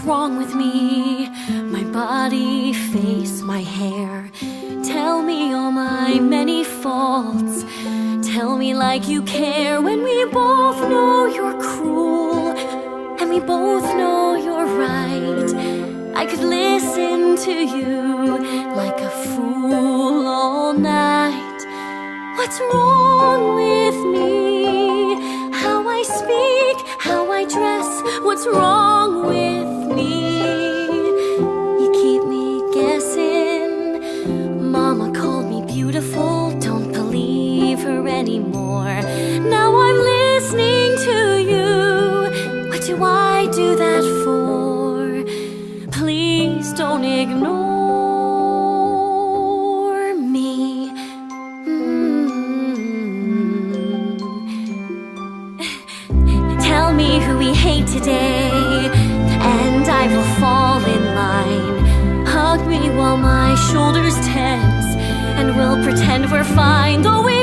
what's wrong with me? My body, face, my hair. Tell me all my many faults. Tell me like you care when we both know you're cruel and we both know you're right. I could listen to you like a fool all night. What's wrong with me? How I speak, how I dress. What's wrong with me? You keep me guessing. Mama called me beautiful, don't believe her anymore. Now I'm listening to you. What do I do that for? Please don't ignore me. Tell me who we hate today, and I will fall in line. Hug me while my shoulders tense, and we'll pretend we're fine, though we